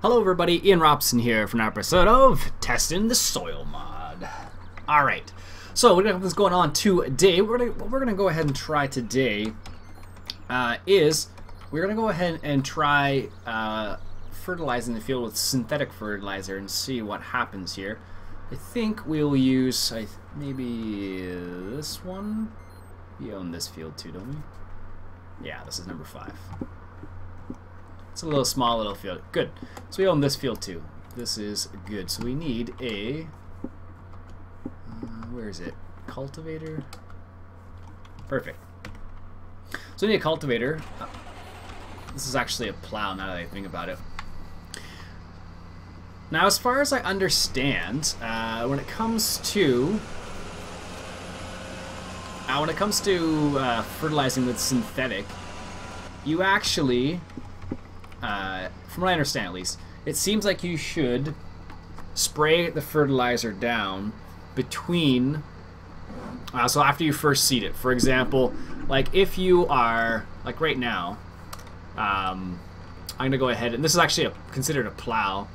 Hello everybody, Iain Robson here for an episode of Testing the Soil Mod. Alright, so what is going on today? What we're gonna go ahead and try today is we're gonna go ahead and try fertilizing the field with synthetic fertilizer and see what happens here. I think we'll use maybe this one. We own this field too, don't we? Yeah, this is number 5. It's a small little field. Good. So we own this field too. This is good. So we need a where is it? Cultivator. Perfect. So we need a cultivator. This is actually a plow now that I think about it. Now, as far as I understand, when it comes to fertilizing with synthetic, you actually from what I understand at least, it seems like you should spray the fertilizer down between, so after you first seed it. For example, like if you are, like right now, I'm going to go ahead, and this is actually considered a plow.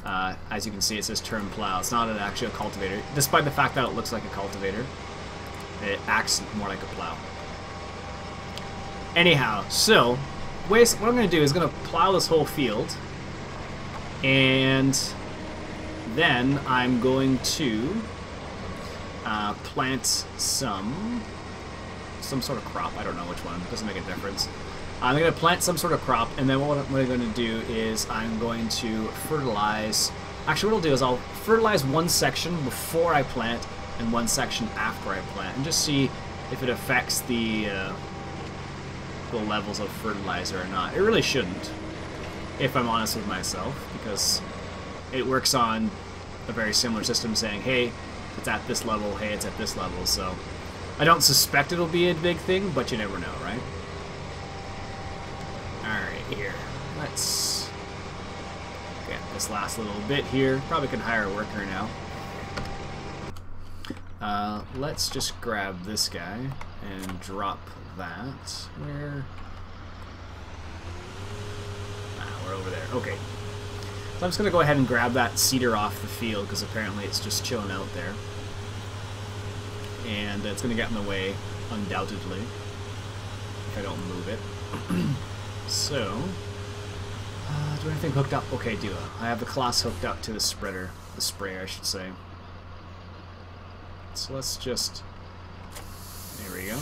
As you can see, it says term plow. It's not actually a cultivator. Despite the fact that it looks like a cultivator, it acts more like a plow. Anyhow, so what I'm going to do is going to plow this whole field, and then I'm going to plant some sort of crop. I don't know which one. It doesn't make a difference. I'm going to plant some sort of crop, and then what I'm going to do is I'm going to fertilize. Actually, what I'll do is I'll fertilize one section before I plant and one section after I plant, and just see if it affects the levels of fertilizer or not. It really shouldn't, if I'm honest with myself, because it works on a very similar system saying, hey, it's at this level, hey, it's at this level, so I don't suspect it'll be a big thing, but you never know, right? Alright, here. Let's get this last little bit here. Probably can hire a worker now. Let's just grab this guy and drop that. Where? We're over there. Okay. So I'm just going to go ahead and grab that cedar off the field, because apparently it's just chilling out there. And it's going to get in the way, undoubtedly, if I don't move it. So, do I have anything hooked up? Okay, do I have the class hooked up to the spreader. The sprayer, I should say. So let's just... There we go.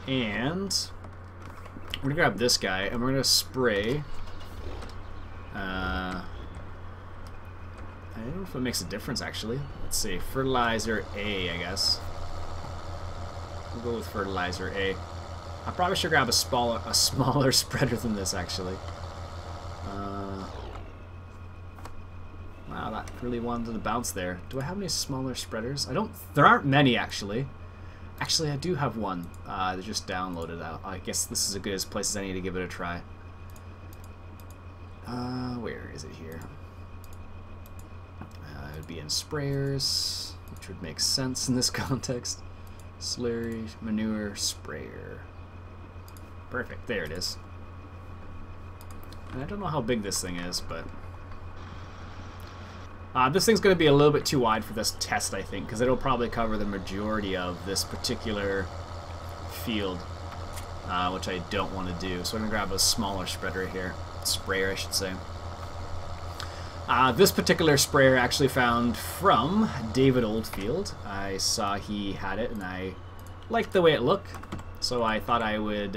And we're going to grab this guy, and we're going to spray. I don't know if it makes a difference, actually. Let's see. Fertilizer A, I guess. We'll go with Fertilizer A. I probably should grab a smaller spreader than this, actually. Wow, that really wanted to bounce there. Do I have any smaller spreaders? I don't. There aren't many, actually. Actually, I do have one. They just downloaded out. I guess this is as good as place as I need to give it a try. Where is it here? It would be in sprayers, which would make sense in this context. Slurry, manure, sprayer. Perfect. There it is. And I don't know how big this thing is, but... this thing's going to be a little bit too wide for this test, I think, because it'll probably cover the majority of this particular field, which I don't want to do. So I'm going to grab a smaller spreader here. Sprayer, I should say. This particular sprayer I actually found from David Oldfield. I saw he had it, and I liked the way it looked, so I thought I would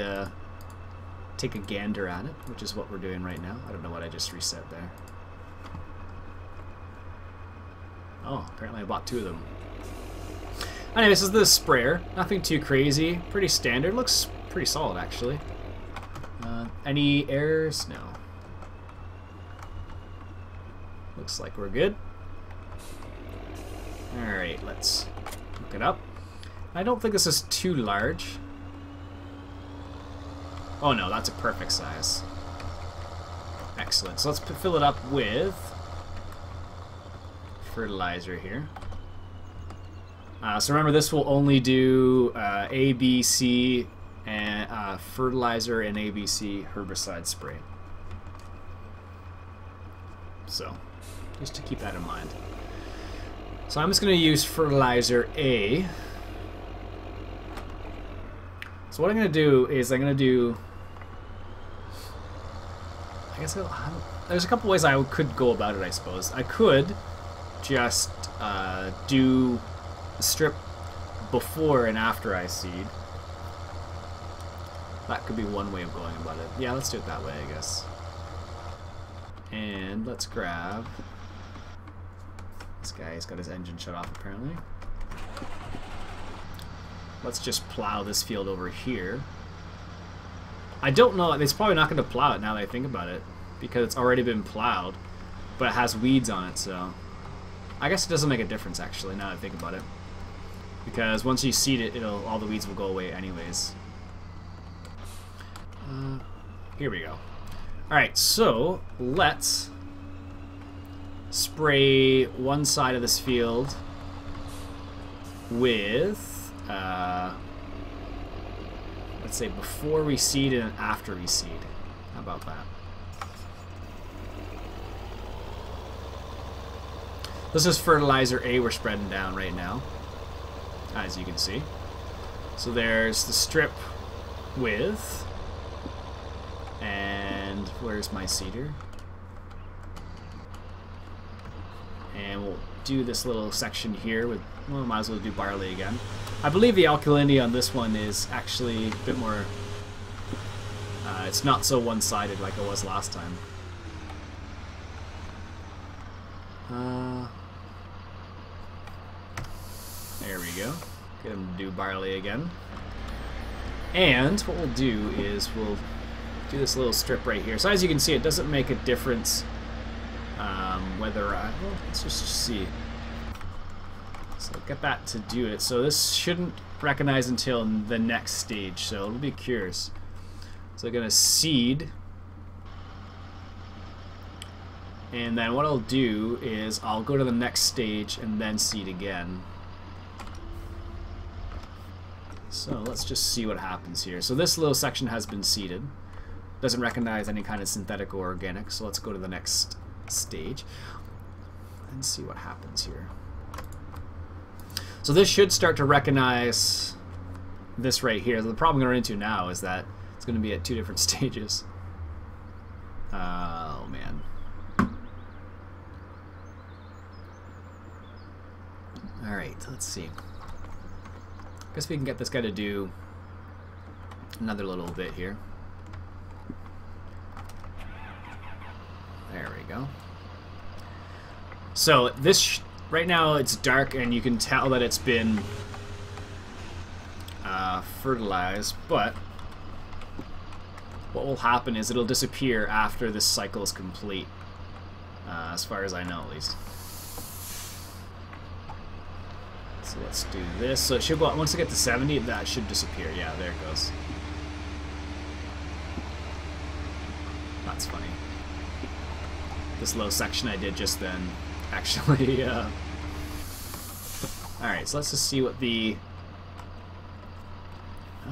take a gander at it, which is what we're doing right now. I don't know what I just reset there. Oh, apparently I bought 2 of them. Anyway, this is the sprayer. Nothing too crazy. Pretty standard. Looks pretty solid, actually. Any errors? No. Looks like we're good. Alright, let's hook it up. I don't think this is too large. Oh no, that's a perfect size. Excellent. So let's fill it up with fertilizer here. So remember, this will only do A, B, C, and fertilizer and ABC herbicide spray. So, just to keep that in mind. So I'm just going to use Fertilizer A. So what I'm going to do is I'm going to do... I guess there's a couple ways I could go about it, I suppose. I could just do the strip before and after I seed. That could be one way of going about it. Yeah, let's do it that way, I guess. And let's grab... This guy's got his engine shut off, apparently. Let's just plow this field over here. I don't know, it's probably not going to plow it now that I think about it, because it's already been plowed, but it has weeds on it, so... I guess it doesn't make a difference, actually, now that I think about it. Because once you seed it, all the weeds will go away anyways. Here we go. Alright, so let's spray one side of this field with, let's say before we seed and after we seed. How about that? This is Fertilizer A we're spreading down right now, as you can see. So there's the strip with, and where's my seeder? And we'll do this little section here with, well, might as well do barley again. I believe the alkalinity on this one is actually a bit more, it's not so one-sided like it was last time. There we go. Get him to do barley again. And what we'll do is we'll do this little strip right here. So as you can see, it doesn't make a difference whether well, let's just see. So get that to do it. So this shouldn't recognize until the next stage. So it'll be curious. So I'm gonna seed, and then what I'll do is I'll go to the next stage and then seed again. So let's just see what happens here. So this little section has been seeded. Doesn't recognize any kind of synthetic or organic, so let's go to the next stage and see what happens here. So this should start to recognize this right here. The problem we're going to run into now is that it's going to be at two different stages. Oh man. Alright, let's see. Guess we can get this guy to do another little bit here. There we go. So this right now it's dark and you can tell that it's been fertilized, but what will happen is it'll disappear after this cycle is complete, as far as I know at least. So let's do this. So it should go, once I get to 70, that should disappear. Yeah, there it goes. That's funny. This little section I did just then, actually. Alright, so let's just see what the...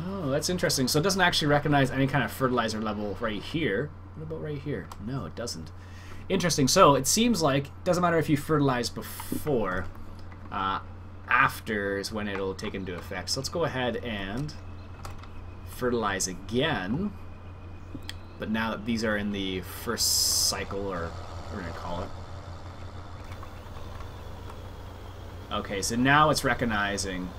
Oh, that's interesting. So it doesn't actually recognize any kind of fertilizer level right here. What about right here? No, it doesn't. Interesting. So it seems like it doesn't matter if you fertilize before. After is when it'll take into effect. So let's go ahead and fertilize again. But now that these are in the first cycle, or what we're going to call it. Okay, so now it's recognizing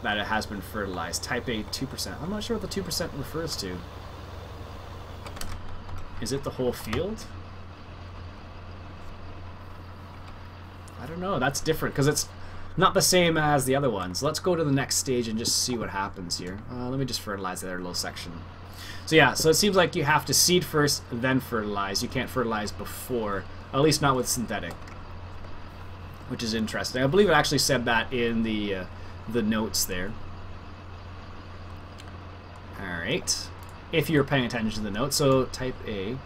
that it has been fertilized. Type A 2%. I'm not sure what the 2% refers to. Is it the whole field? I don't know. That's different because it's not the same as the other ones. Let's go to the next stage and just see what happens here. Let me just fertilize that little section. So yeah, so it seems like you have to seed first, then fertilize. You can't fertilize before, at least not with synthetic, which is interesting. I believe it actually said that in the notes there. Alright, if you're paying attention to the notes. So type A,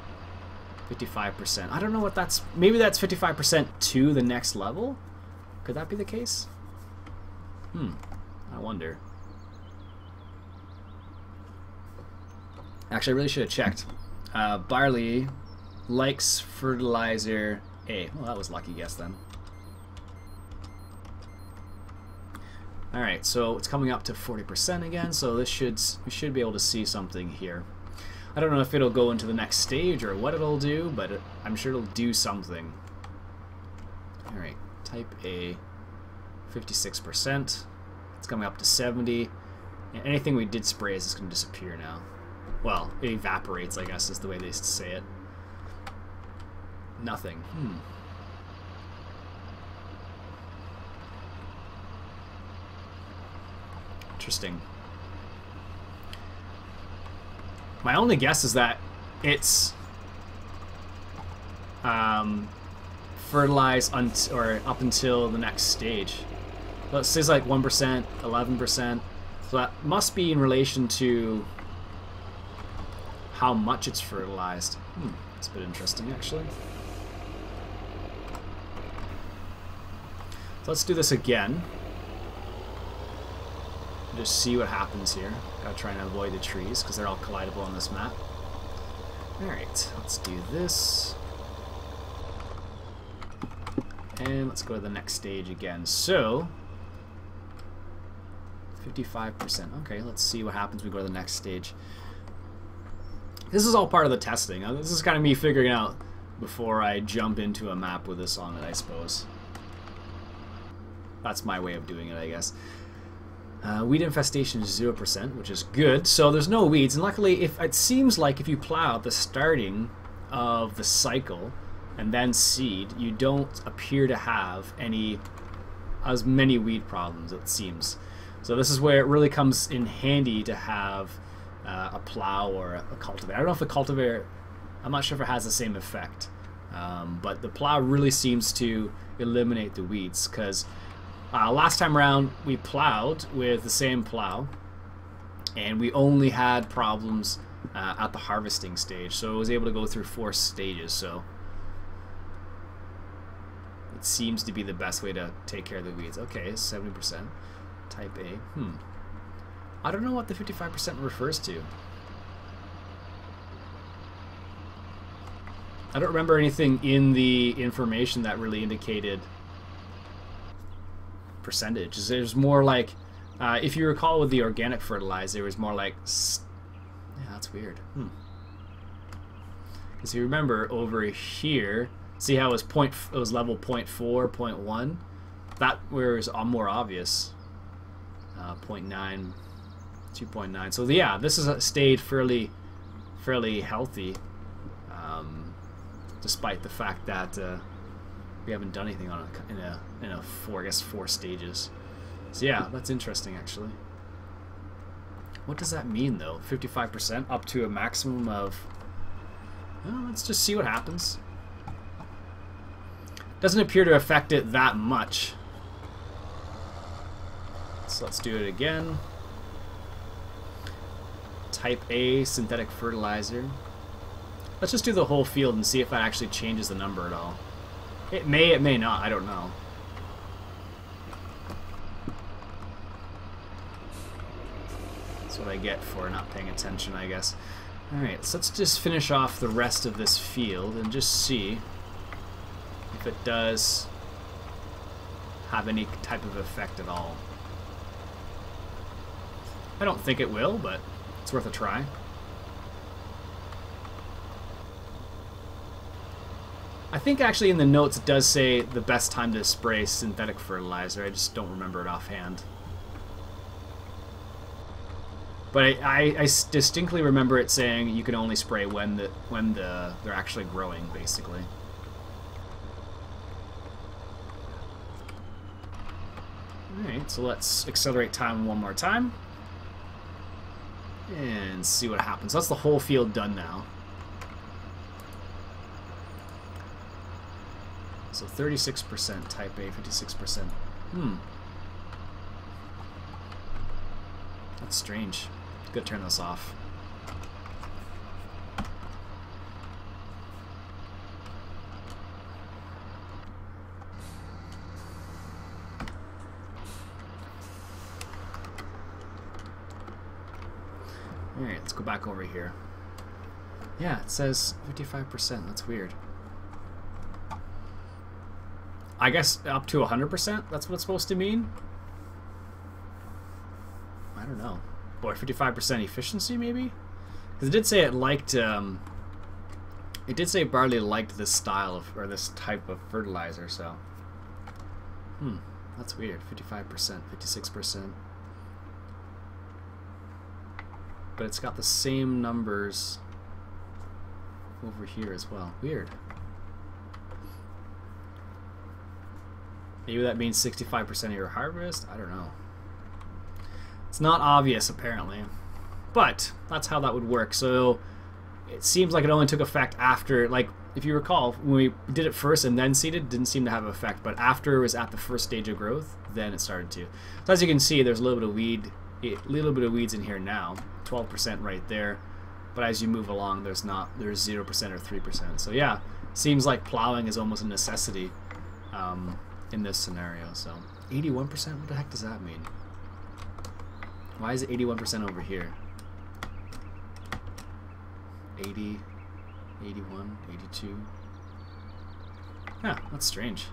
55%. I don't know what that's, maybe that's 55% to the next level? Could that be the case? I wonder. Actually, I really should have checked. Barley likes fertilizer A. Well, that was a lucky guess then. Alright, so it's coming up to 40% again, so we should be able to see something here. I don't know if it'll go into the next stage or what it'll do, but I'm sure it'll do something. Alright, type A, 56%. It's coming up to 70. And anything we did spray is just going to disappear now. Well, it evaporates, I guess, is the way they say it. Nothing. Interesting. My only guess is that it's fertilized up until the next stage. Well, it says like 1%, 11%. So that must be in relation to how much it's fertilized. That's a bit interesting, actually. So let's do this again. Just see what happens here. Gotta try and avoid the trees because they're all collidable on this map. Alright, let's do this. And let's go to the next stage again. So, 55%. Okay, let's see what happens when we go to the next stage. This is all part of the testing. This is kind of me figuring out before I jump into a map with this on it, I suppose. That's my way of doing it, I guess. Weed infestation is 0%, which is good. So there's no weeds, and luckily, it seems like if you plow at the starting of the cycle and then seed, you don't appear to have as many weed problems, it seems. So this is where it really comes in handy to have a plow or a cultivator. I don't know if the cultivator, I'm not sure if it has the same effect, but the plow really seems to eliminate the weeds, because last time around we plowed with the same plow and we only had problems at the harvesting stage, so it was able to go through 4 stages. So it seems to be the best way to take care of the weeds. Okay, 70%. Type A. I don't know what the 55% refers to. I don't remember anything in the information that really indicated percentage. There's more like, if you recall with the organic fertilizer, it was more like, yeah, that's weird. Because you remember over here, see how it was level 0.4, 0.1? That was more obvious. 0.9, 2.9. So yeah, this has stayed fairly healthy, despite the fact that we haven't done anything on it in a 4 stages. So yeah, that's interesting actually. What does that mean though? 55% up to a maximum of. Well, let's just see what happens. Doesn't appear to affect it that much. So let's do it again. Type A, synthetic fertilizer. Let's just do the whole field and see if that actually changes the number at all. It may not, I don't know. That's what I get for not paying attention, I guess. Alright, so let's just finish off the rest of this field and just see if it does have any type of effect at all. I don't think it will, but it's worth a try. I think actually in the notes it does say the best time to spray synthetic fertilizer. I just don't remember it offhand. But I distinctly remember it saying you can only spray when they're actually growing, basically. Alright, so let's accelerate time one more time. And see what happens. That's the whole field done now. So 36% type A, 56%. That's strange. Gotta turn this off. Alright, let's go back over here. Yeah, it says 55%. That's weird. I guess up to 100%? That's what it's supposed to mean? I don't know. Or 55% efficiency, maybe? Because it did say it liked... it did say barley liked this style of, or this type of fertilizer, so... That's weird. 55%, 56%. But it's got the same numbers over here as well. Weird. Maybe that means 65% of your harvest? I don't know. It's not obvious, apparently. But that's how that would work. So it seems like it only took effect after, like, if you recall, when we did it first and then seeded, it didn't seem to have an effect. But after it was at the first stage of growth, then it started to. So as you can see, there's a little bit of weeds in here now. 12% right there. But as you move along, there's 0% or 3%. So yeah, seems like plowing is almost a necessity in this scenario. So 81%, what the heck does that mean? Why is it 81% over here? 80, 81, 82. Yeah, that's strange.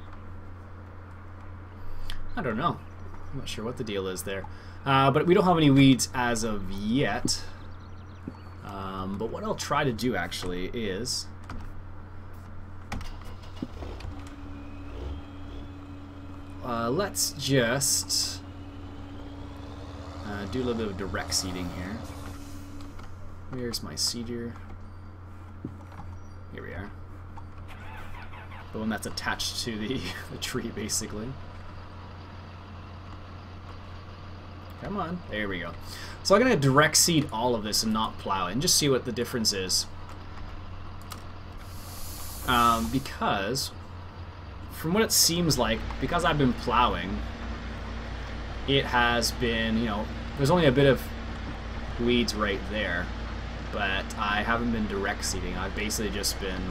I don't know. I'm not sure what the deal is there. But we don't have any weeds as of yet. But what I'll try to do actually is... let's just do a little bit of direct seeding here. Where's my seeder? Here we are. The one that's attached to the tree, basically. Come on. There we go. So I'm going to direct seed all of this and not plow it and just see what the difference is. Because, from what it seems like, because I've been plowing, it has been, you know, there's only a bit of weeds right there, but I haven't been direct seeding. I've basically just been,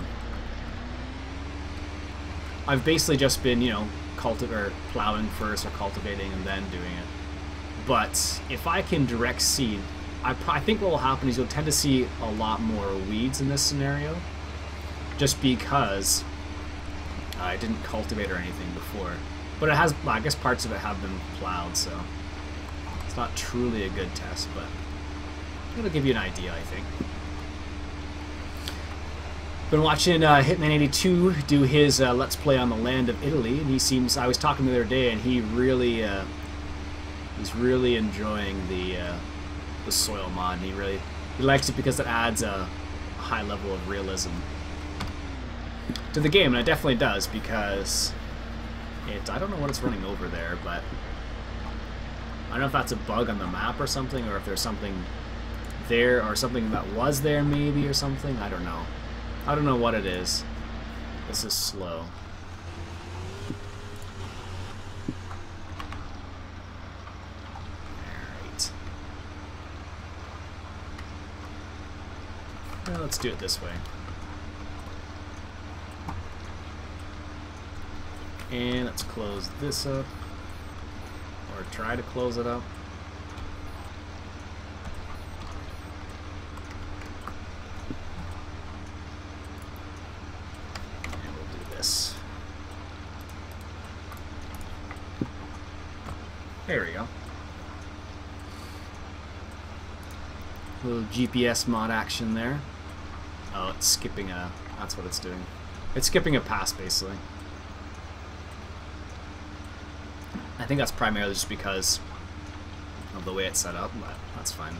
you know, plowing first or cultivating and then doing it. But if I can direct seed, I think what will happen is you'll tend to see a lot more weeds in this scenario, just because I didn't cultivate or anything before. But it has, well, I guess parts of it have been plowed, so it's not truly a good test, but it'll give you an idea, I think. Been watching Hitman82 do his Let's Play on the Land of Italy, and he seems, I was talking to him the other day, and he really, he's really enjoying the soil mod. He likes it because it adds a high level of realism to the game, and it definitely does, because I don't know what it's running over there, but I don't know if that's a bug on the map or something, or if there's something there, or something that was there maybe, or something. I don't know. I don't know what it is. This is slow. Alright. Well, let's do it this way. And let's close this up, or try to close it up. And we'll do this. There we go. A little GPS mod action there. Oh, it's skipping a... that's what it's doing. It's skipping a pass, basically. I think that's primarily just because of the way it's set up, but that's fine.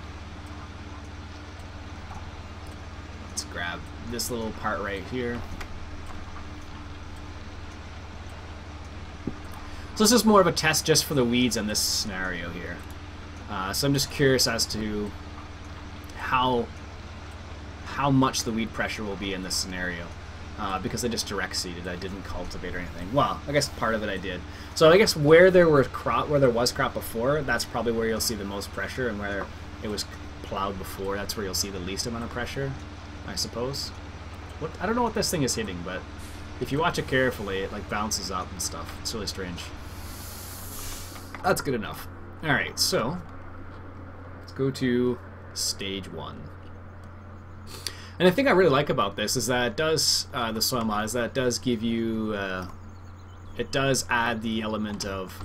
Let's grab this little part right here. So this is more of a test just for the weeds in this scenario here. So I'm just curious as to how much the weed pressure will be in this scenario. Because I just direct seeded, I didn't cultivate or anything. Well, I guess part of it I did. So I guess where there was crop before, that's probably where you'll see the most pressure, and where it was plowed before, that's where you'll see the least amount of pressure, I suppose. I don't know what this thing is hitting, but if you watch it carefully, it like bounces up and stuff. It's really strange. That's good enough. All right, so let's go to stage 1. And the thing I really like about this is that it does, the soil mod, is that it does give you, it does add the element of,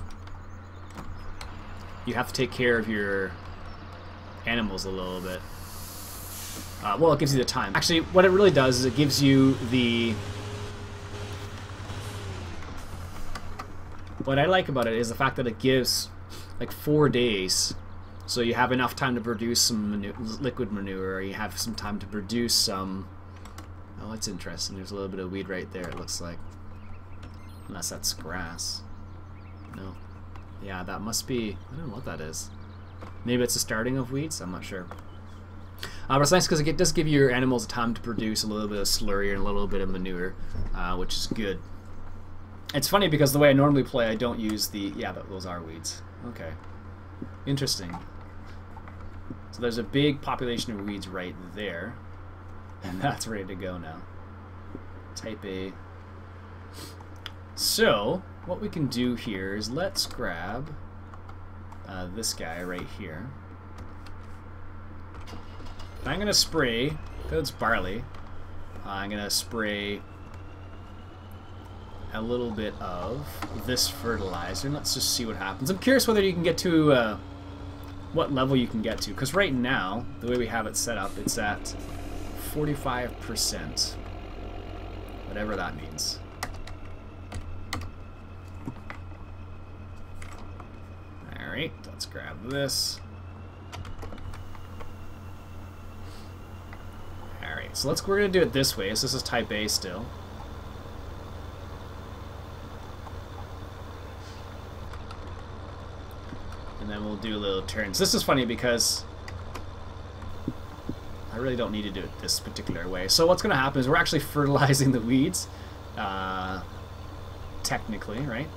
you have to take care of your animals a little bit. Well, it gives you the time. Actually, what it really does is it gives you the... What I like about it is the fact that it gives like 4 days, so you have enough time to produce some liquid manure, or you have some time to produce some... Oh, that's interesting. There's a little bit of weed right there, it looks like. Unless that's grass. No. Yeah, that must be... I don't know what that is. Maybe it's the starting of weeds? I'm not sure. But it's nice because it does give your animals time to produce a little bit of slurry and a little bit of manure, which is good. It's funny because the way I normally play, I don't use the... Yeah, those are weeds. Okay. Interesting. So there's a big population of weeds right there. And that's ready to go now. Type A. So, what we can do here is let's grab this guy right here. I'm going to spray, because it's barley, I'm going to spray a little bit of this fertilizer, and let's just see what happens. I'm curious whether you can get to, what level you can get to, because right now, the way we have it set up, it's at 45%, whatever that means. Alright, let's grab this. Alright, so we're going to do it this way. So this is type A still. And then we'll do a little turns. This is funny because I really don't need to do it this particular way. So what's going to happen is we're actually fertilizing the weeds. Technically, right?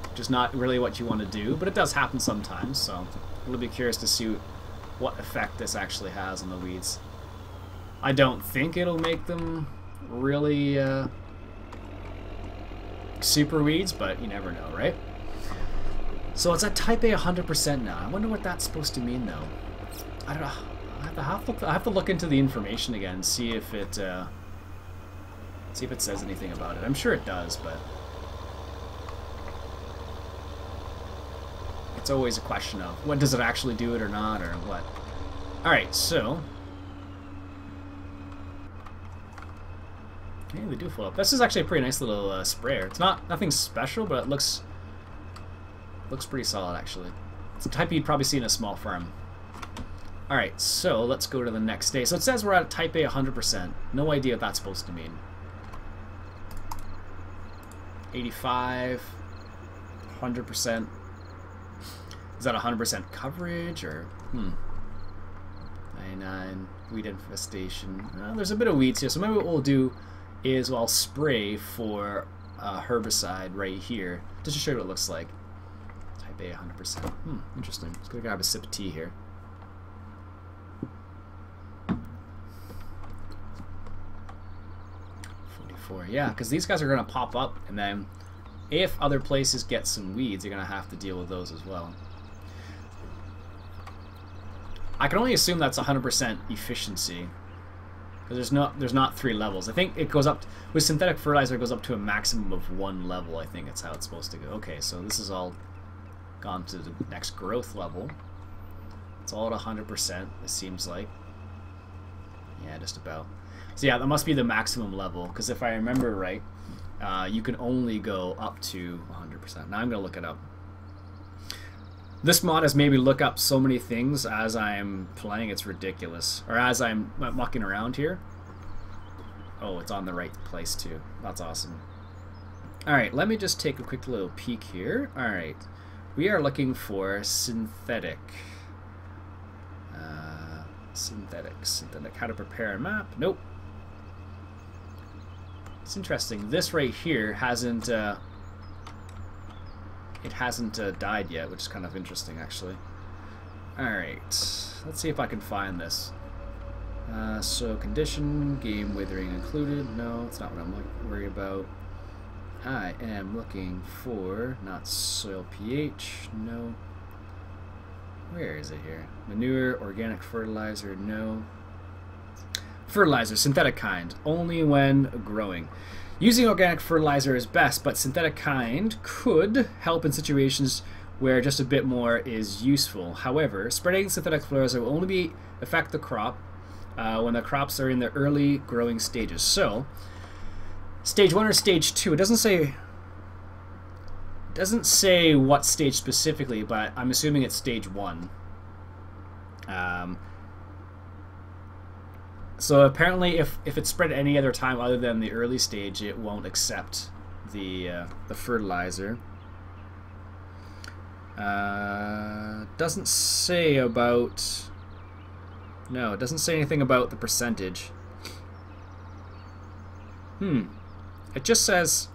Which is not really what you want to do, but it does happen sometimes. So we'll be curious to see what effect this actually has on the weeds. I don't think it'll make them really super weeds, but you never know, right? So it's at type A 100% now. I wonder what that's supposed to mean, though. I don't know. I have to look into the information again and see if it says anything about it. I'm sure it does, but it's always a question of what does it actually do it or not, or what. All right, so hey, they do flow up. This is actually a pretty nice little sprayer. It's nothing special, but it looks pretty solid actually. It's a type you'd probably see in a small farm. All right, so let's go to the next day. So it says we're at type A 100%. No idea what that's supposed to mean. 85, 100%. Is that 100% coverage or 99 weed infestation? There's a bit of weeds here, so maybe what we'll do is I'll spray for herbicide right here just to show you what it looks like. Type A 100%. Interesting. Just gonna grab a sip of tea here. Yeah, because these guys are going to pop up, and then if other places get some weeds, you're going to have to deal with those as well. I can only assume that's 100% efficiency, because there's not 3 levels. I think it goes up with synthetic fertilizer. It goes up to a maximum of 1 level. I think it's how it's supposed to go. Okay, so this is all gone to the next growth level. It's all at 100%. It seems like. Yeah, just about. So yeah, that must be the maximum level, because if I remember right, you can only go up to 100%. Now I'm going to look it up. This mod has made me look up so many things as I'm playing, it's ridiculous. Or as I'm mucking around here. Oh, it's on the right place too. That's awesome. Alright, let me just take a quick little peek here. Alright, we are looking for synthetic. Synthetic. How to prepare a map? Nope. It's interesting. This right here hasn't died yet, which is kind of interesting, actually. Alright, let's see if I can find this. So, condition, game withering included. No, it's not what I'm worried about. I am looking for, not soil pH, no. Where is it here? Manure, organic fertilizer, no. Fertilizer, synthetic kind, only when growing. Using organic fertilizer is best, but synthetic kind could help in situations where just a bit more is useful. However, spreading synthetic fertilizer will only affect the crop when the crops are in the early growing stages. So, stage 1 or stage 2, it doesn't say what stage specifically, but I'm assuming it's stage 1. So apparently if it's spread any other time other than the early stage, it won't accept the fertilizer. Doesn't say about... No, it doesn't say anything about the percentage. It just says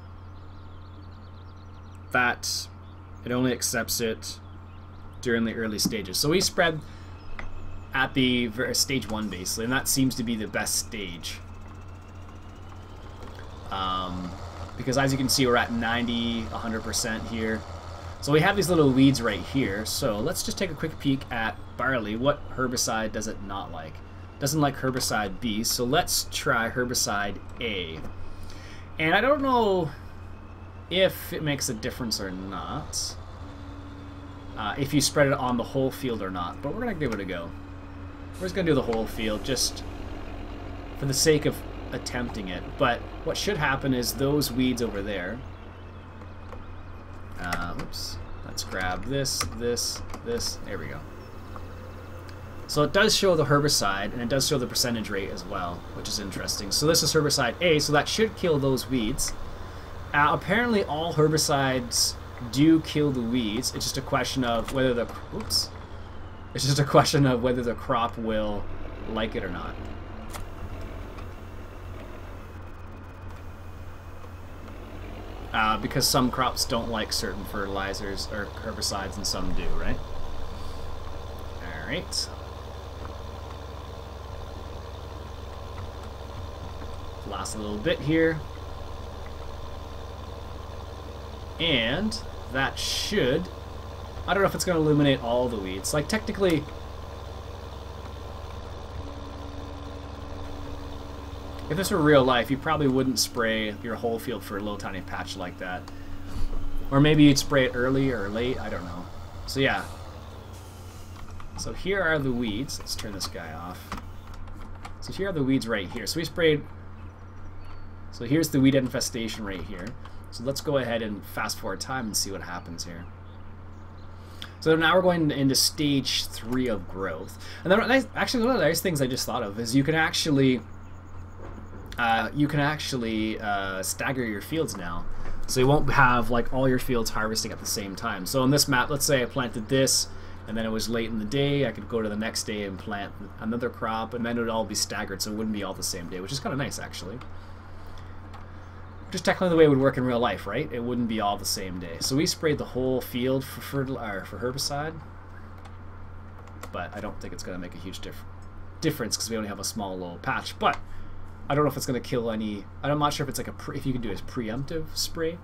that it only accepts it during the early stages. So we spread at the stage 1 basically, and that seems to be the best stage. Because as you can see, we're at 90, 100% here. So we have these little weeds right here. So let's just take a quick peek at barley. What herbicide does it not like? Doesn't like herbicide B, so let's try herbicide A. And I don't know if it makes a difference or not, if you spread it on the whole field or not, but we're going to give it a go. We're just going to do the whole field just for the sake of attempting it. But what should happen is those weeds over there. Oops. Let's grab this. There we go. So it does show the herbicide, and it does show the percentage rate as well, which is interesting. So this is herbicide A, so that should kill those weeds. Apparently all herbicides do kill the weeds. It's just a question of whether the... Oops. It's just a question of whether the crop will like it or not. Because some crops don't like certain fertilizers or herbicides and some do, right? Alright. Last little bit here. And that should... I don't know if it's going to eliminate all the weeds. Like, technically... If this were real life, you probably wouldn't spray your whole field for a little tiny patch like that. Or maybe you'd spray it early or late, I don't know. So yeah. So here are the weeds. Let's turn this guy off. So here are the weeds right here. So we sprayed... So here's the weed infestation right here. So let's go ahead and fast forward time and see what happens here. So now we're going into stage 3 of growth. And then actually one of the nice things I just thought of is you can actually stagger your fields now. So you won't have like all your fields harvesting at the same time. So on this map, let's say I planted this and then it was late in the day, I could go to the next day and plant another crop, and then it would all be staggered, so it wouldn't be all the same day, which is kind of nice actually. Just technically the way it would work in real life, right? It wouldn't be all the same day. So we sprayed the whole field for herbicide, but I don't think it's going to make a huge difference because we only have a small little patch. But I don't know if it's going to kill any. I'm not sure if it's like if you can do a preemptive spray,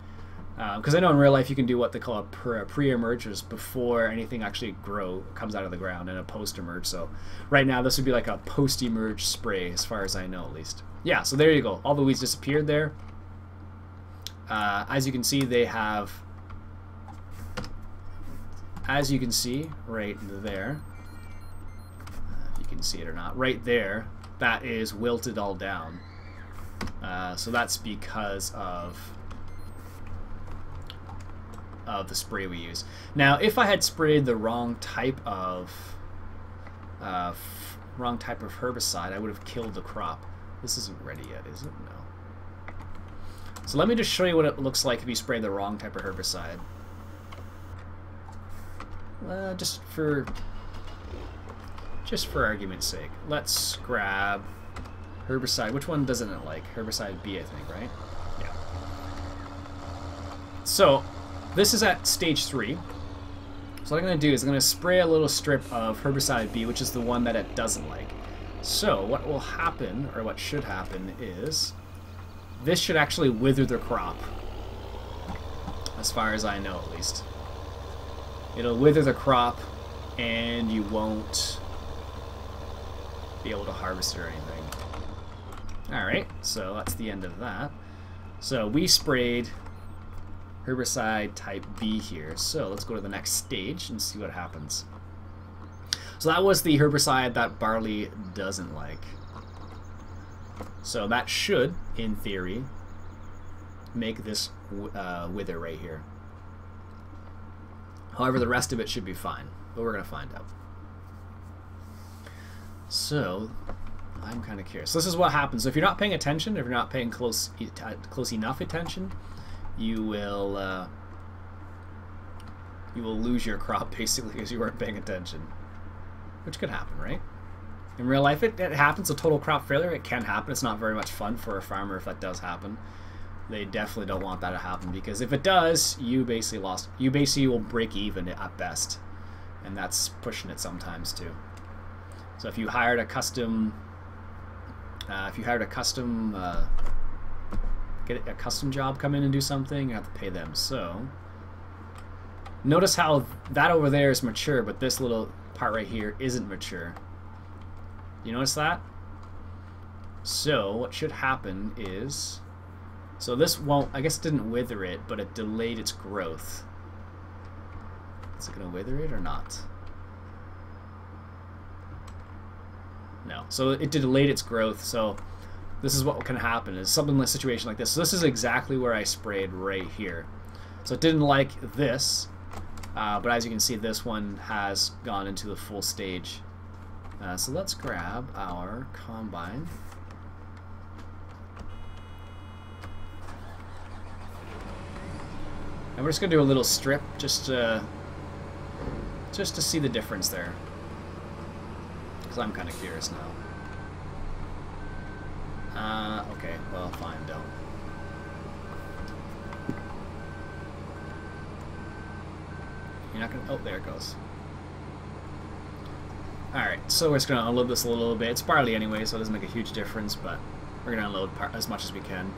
because I know in real life you can do what they call a pre-emerge, which is before anything actually comes out of the ground, and a post-emerge. So right now this would be like a post-emerge spray, as far as I know, at least. Yeah. So there you go. All the weeds disappeared there. As you can see, they have, as you can see right there, if you can see it or not, right there, that is wilted all down. So that's because of the spray we use. Now, if I had sprayed the wrong type of herbicide, I would have killed the crop. This isn't ready yet, is it? No. So let me just show you what it looks like if you spray the wrong type of herbicide. Just for argument's sake, let's grab herbicide. Which one doesn't it like? Herbicide B, I think, right? Yeah. So this is at stage 3. So what I'm going to do is I'm going to spray a little strip of herbicide B, which is the one that it doesn't like. So what will happen, or what should happen, is this should actually wither the crop, as far as I know, at least. It'll wither the crop, and you won't be able to harvest it or anything. Alright, so that's the end of that. So we sprayed herbicide type B here. So let's go to the next stage and see what happens. So that was the herbicide that barley doesn't like. So that should, in theory, make this wither right here. However, the rest of it should be fine, but we're going to find out. So, I'm kind of curious. So this is what happens. So if you're not paying attention, if you're not paying close enough attention, you will lose your crop basically because you weren't paying attention. Which could happen, right? In real life, it happens. A total crop failure, it can happen. It's not very much fun for a farmer if that does happen. They definitely don't want that to happen, because if it does, you basically lost. You basically will break even at best, and that's pushing it sometimes too. So if you hired a custom, get a custom job, come in and do something, you have to pay them. So notice how that over there is mature, but this little part right here isn't mature. You notice that? So what should happen is, so this won't, I guess it didn't wither it, but it delayed its growth. Is it going to wither it or not? No. So it delayed its growth, so this is what can happen, is something in a situation like this. So this is exactly where I sprayed right here. So it didn't like this, but as you can see, this one has gone into the full stage. So let's grab our combine. And we're just going to do a little strip just to see the difference there. Because I'm kind of curious now. Okay, well, fine, don't. You're not going to... Oh, there it goes. Alright, so we're just going to unload this a little bit. It's barley anyway, so it doesn't make a huge difference, but we're going to unload as much as we can.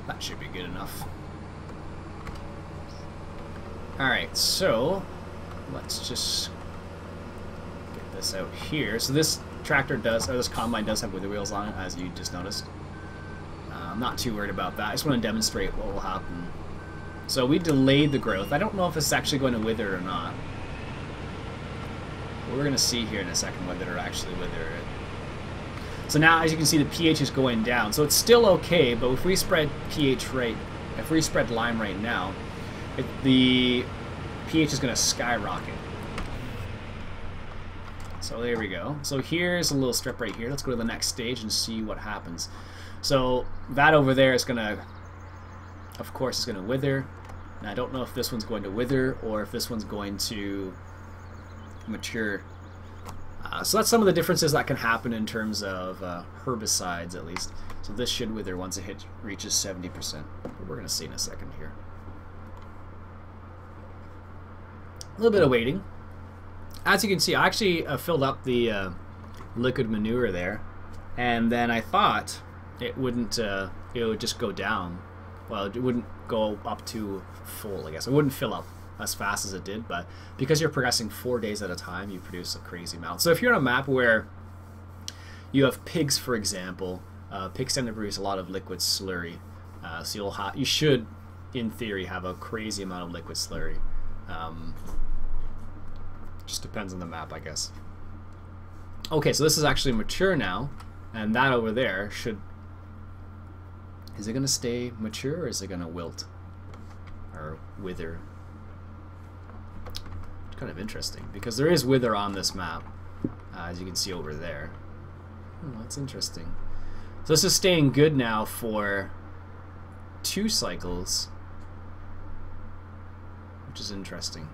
That should be good enough. Alright, so let's just get this out here. So this tractor does, or this combine does have wither wheels on it, as you just noticed. I'm not too worried about that. I just want to demonstrate what will happen. So we delayed the growth. I don't know if it's actually going to wither or not. But we're going to see here in a second whether it'll actually wither it. So now, as you can see, the pH is going down. So it's still okay, but if we spread if we spread lime right now, the pH is going to skyrocket. So there we go. So here's a little strip right here. Let's go to the next stage and see what happens. So that over there is going to, of course, is going to wither. Now I don't know if this one's going to wither or if this one's going to mature. So that's some of the differences that can happen in terms of herbicides, at least. So this should wither once it reaches 70%. But we're going to see in a second here. A little bit of waiting. As you can see, I actually filled up the liquid manure there, and then I thought it wouldn't. It would just go down. Well, it wouldn't go up to full, I guess. It wouldn't fill up as fast as it did, but because you're progressing 4 days at a time, you produce a crazy amount. So if you're on a map where you have pigs, for example, pigs tend to produce a lot of liquid slurry. So you should, in theory, have a crazy amount of liquid slurry. Just depends on the map, I guess. Okay, so this is actually mature now, and that over there should... Is it going to stay mature, or is it going to wilt? Or wither? It's kind of interesting, because there is wither on this map, as you can see over there. That's interesting. So this is staying good now for 2 cycles, which is interesting.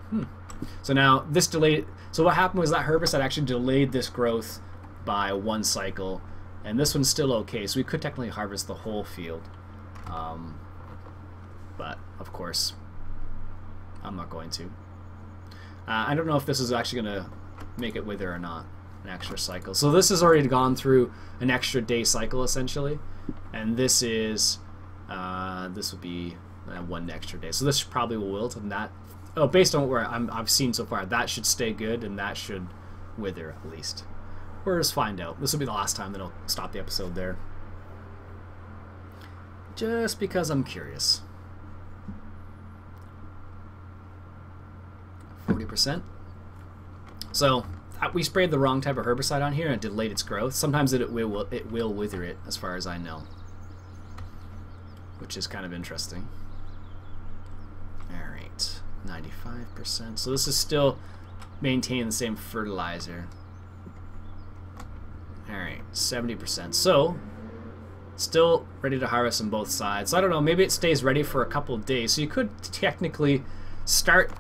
So now this delayed. So what happened was that herbicide actually delayed this growth by 1 cycle, and this one's still okay. So we could technically harvest the whole field, but of course, I'm not going to. I don't know if this is actually going to make it wither or not. An extra cycle. So this has already gone through an extra day cycle essentially, and this is this would be 1 extra day. So this probably will wilt, and that. Oh, based on what I've seen so far, that should stay good, and that should wither at least. We'll just find out. This will be the last time that I'll stop the episode there. Just because I'm curious. 40%. So we sprayed the wrong type of herbicide on here and it delayed its growth. Sometimes it will wither it, as far as I know, which is kind of interesting. All right, 95%. So this is still maintaining the same fertilizer. All right, 70%. So still ready to harvest on both sides. So I don't know, maybe it stays ready for a couple of days. So you could technically start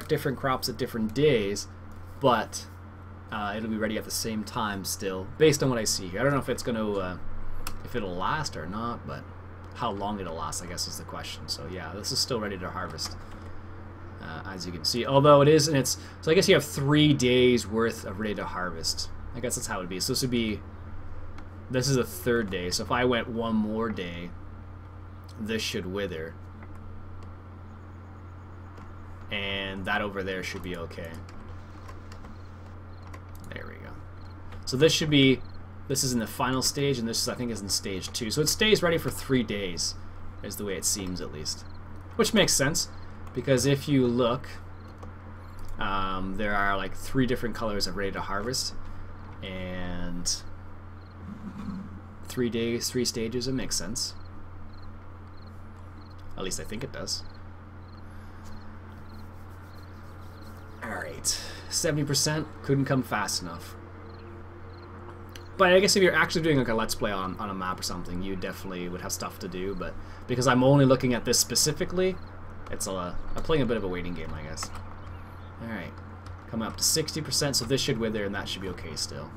different crops at different days, but it'll be ready at the same time still, based on what I see here. I don't know if it's going to, if it'll last or not, but how long it'll last, I guess, is the question. So yeah, this is still ready to harvest, as you can see. Although it is, and it's, so I guess you have 3 days worth of ready to harvest. I guess that's how it would be. So this would be, this is the 3rd day. So if I went 1 more day, this should wither. And that over there should be okay. There we go. So this should be, this is in the final stage, and this is, I think, is in stage 2. So it stays ready for 3 days, is the way it seems at least. Which makes sense, because if you look, there are like 3 different colors of ready to harvest, and 3 days, 3 stages, it makes sense. At least I think it does. Alright, 70% couldn't come fast enough. But I guess if you're actually doing like a let's play on a map or something, you definitely would have stuff to do, but because I'm only looking at this specifically, it's I'm playing a bit of a waiting game, I guess. Alright, coming up to 60%, so this should wither and that should be okay still,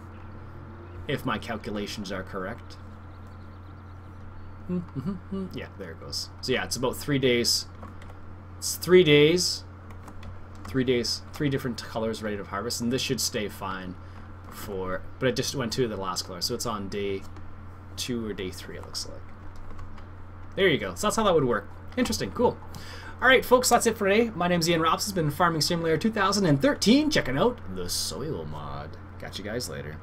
if my calculations are correct. Yeah, there it goes. So yeah, it's about 3 days. It's 3 days. 3 days, 3 different colors ready to harvest, and this should stay fine for, but it just went to the last color, so it's on day 2 or day 3, it looks like. There you go. So that's how that would work. Interesting. Cool. Alright, folks, that's it for today. My name's Iain Robson. It's been Farming Simulator 2013. Checking out the soil mod. Catch you guys later.